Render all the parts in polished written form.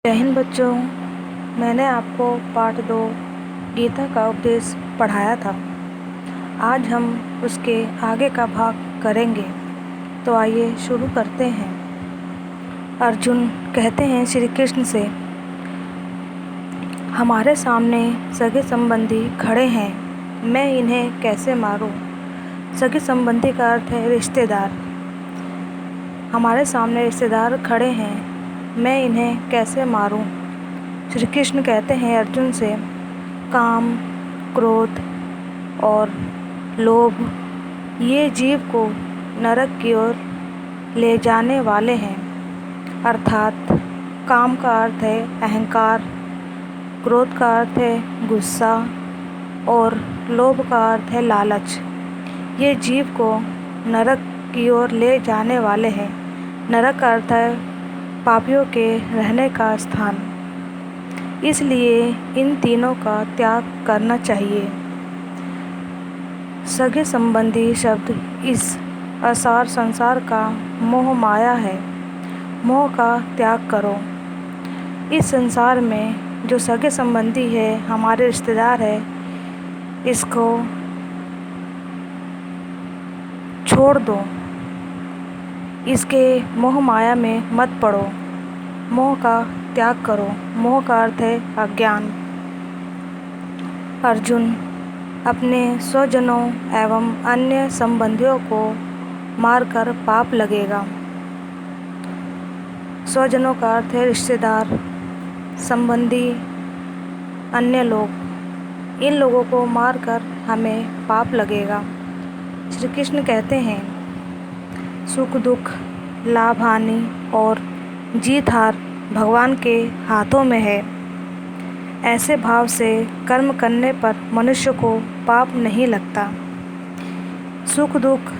जय हिंद बच्चों। मैंने आपको पाठ 2 गीता का उपदेश पढ़ाया था। आज हम उसके आगे का भाग करेंगे। तो आइए शुरू करते हैं। अर्जुन कहते हैं श्री कृष्ण से, हमारे सामने सगे संबंधी खड़े हैं, मैं इन्हें कैसे मारूं। सगे संबंधी का अर्थ है रिश्तेदार। हमारे सामने रिश्तेदार खड़े हैं, मैं इन्हें कैसे मारूं। श्री कृष्ण कहते हैं अर्जुन से, काम, क्रोध और लोभ ये जीव को नरक की ओर ले जाने वाले हैं। अर्थात काम का अर्थ है अहंकार, क्रोध का अर्थ है गुस्सा और लोभ का अर्थ है लालच। ये जीव को नरक की ओर ले जाने वाले हैं। नरक का अर्थ है पापियों के रहने का स्थान। इसलिए इन तीनों का त्याग करना चाहिए। सगे संबंधी शब्द इस असार संसार का मोह माया है। मोह का त्याग करो। इस संसार में जो सगे संबंधी है, हमारे रिश्तेदार है, इसको छोड़ दो। इसके मोह माया में मत पड़ो। मोह का त्याग करो। मोह का अर्थ है अज्ञान। अर्जुन अपने स्वजनों एवं अन्य संबंधियों को मारकर पाप लगेगा। स्वजनों का अर्थ है रिश्तेदार, संबंधी, अन्य लोग। इन लोगों को मारकर हमें पाप लगेगा। श्री कृष्ण कहते हैं, सुख दुख, लाभ हानि और जीत हार भगवान के हाथों में है। ऐसे भाव से कर्म करने पर मनुष्य को पाप नहीं लगता। सुख दुख,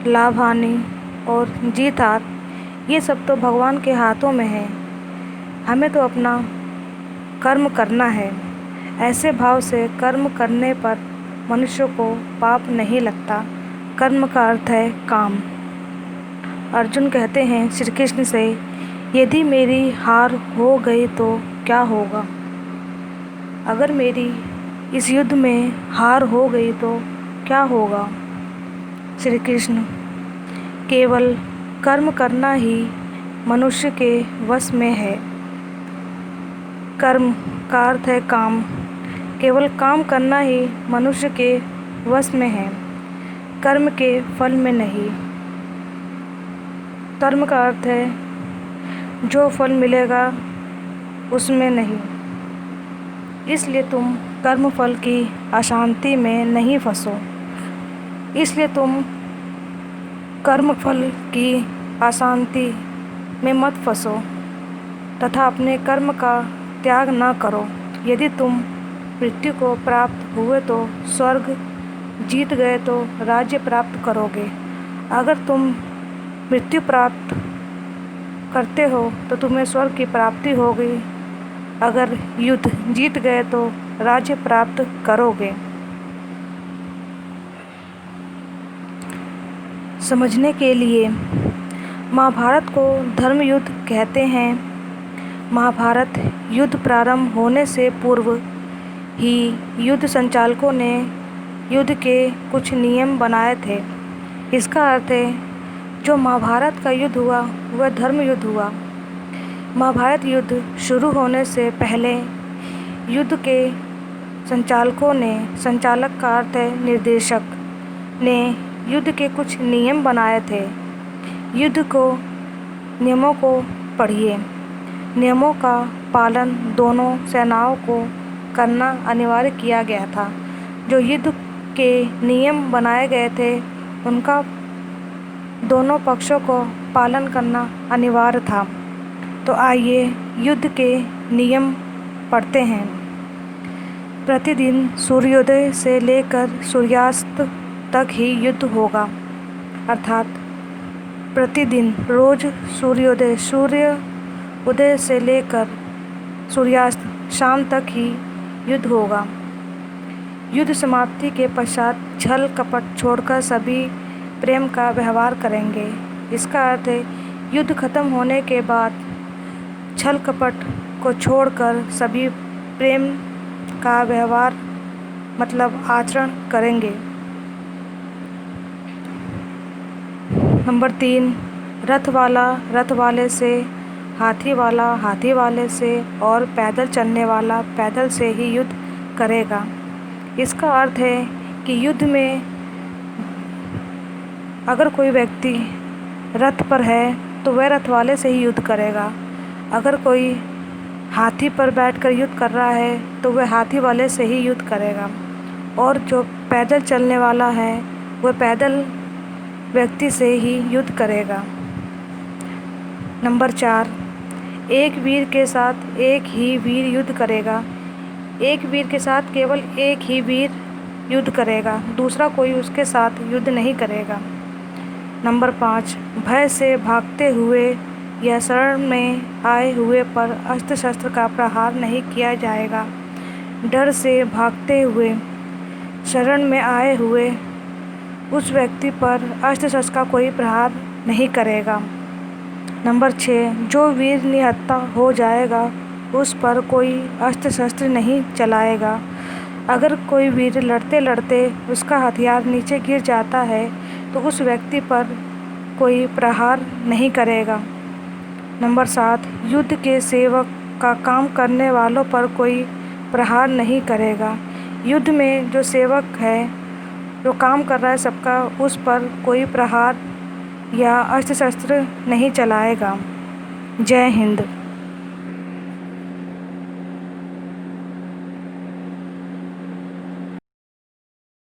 लाभ हानि और जीत हार ये सब तो भगवान के हाथों में है। हमें तो अपना कर्म करना है। ऐसे भाव से कर्म करने पर मनुष्य को पाप नहीं लगता। कर्म का अर्थ है काम। अर्जुन कहते हैं श्री कृष्ण से, यदि मेरी हार हो गई तो क्या होगा। अगर मेरी इस युद्ध में हार हो गई तो क्या होगा। श्री कृष्ण, केवल कर्म करना ही मनुष्य के वश में है। कर्म का अर्थ है काम। केवल काम करना ही मनुष्य के वश में है, कर्म के फल में नहीं। कर्म का अर्थ है जो फल मिलेगा उसमें नहीं। इसलिए तुम कर्म फल की अशांति में नहीं फंसो। इसलिए तुम कर्म फल की अशांति में मत फंसो तथा अपने कर्म का त्याग न करो। यदि तुम मृत्यु को प्राप्त हुए तो स्वर्ग, जीत गए तो राज्य प्राप्त करोगे। अगर तुम मृत्यु प्राप्त करते हो तो तुम्हें स्वर्ग की प्राप्ति होगी। अगर युद्ध जीत गए तो राज्य प्राप्त करोगे। समझने के लिए, महाभारत को धर्म युद्ध कहते हैं। महाभारत युद्ध प्रारंभ होने से पूर्व ही युद्ध संचालकों ने युद्ध के कुछ नियम बनाए थे। इसका अर्थ है जो महाभारत का युद्ध हुआ वह धर्म युद्ध हुआ। महाभारत युद्ध शुरू होने से पहले युद्ध के संचालकों ने, संचालक का अर्थ है निर्देशक, ने युद्ध के कुछ नियम बनाए थे। युद्ध को नियमों को पढ़िए। नियमों का पालन दोनों सेनाओं को करना अनिवार्य किया गया था। जो युद्ध के नियम बनाए गए थे उनका दोनों पक्षों को पालन करना अनिवार्य था। तो आइए युद्ध के नियम पढ़ते हैं। प्रतिदिन सूर्योदय से लेकर सूर्यास्त तक ही युद्ध होगा। अर्थात प्रतिदिन रोज सूर्य उदय से लेकर सूर्यास्त शाम तक ही युद्ध होगा। युद्ध समाप्ति के पश्चात छल कपट छोड़कर सभी प्रेम का व्यवहार करेंगे। इसका अर्थ है युद्ध खत्म होने के बाद छल कपट को छोड़कर सभी प्रेम का व्यवहार मतलब आचरण करेंगे। नंबर 3, रथ वाला रथ वाले से, हाथी वाला हाथी वाले से और पैदल चलने वाला पैदल से ही युद्ध करेगा। इसका अर्थ है कि युद्ध में अगर कोई व्यक्ति रथ पर है तो वह रथ वाले से ही युद्ध करेगा। अगर कोई हाथी पर बैठकर युद्ध कर रहा है तो वह हाथी वाले से ही युद्ध करेगा। और जो पैदल चलने वाला है वह पैदल व्यक्ति से ही युद्ध करेगा। नंबर 4, एक वीर के साथ एक ही वीर युद्ध करेगा। एक वीर के साथ केवल एक ही वीर युद्ध करेगा, दूसरा कोई उसके साथ युद्ध नहीं करेगा। नंबर 5, भय से भागते हुए या शरण में आए हुए पर अस्त्र शस्त्र का प्रहार नहीं किया जाएगा। डर से भागते हुए शरण में आए हुए उस व्यक्ति पर अस्त्र शस्त्र का कोई प्रहार नहीं करेगा। नंबर 6, जो वीर निहत्था हो जाएगा उस पर कोई अस्त्र शस्त्र नहीं चलाएगा। अगर कोई वीर लड़ते लड़ते उसका हथियार नीचे गिर जाता है तो उस व्यक्ति पर कोई प्रहार नहीं करेगा। नंबर 7, युद्ध के सेवक का काम करने वालों पर कोई प्रहार नहीं करेगा। युद्ध में जो सेवक है, जो काम कर रहा है सबका, उस पर कोई प्रहार या अस्त्र शस्त्र नहीं चलाएगा। जय हिंद।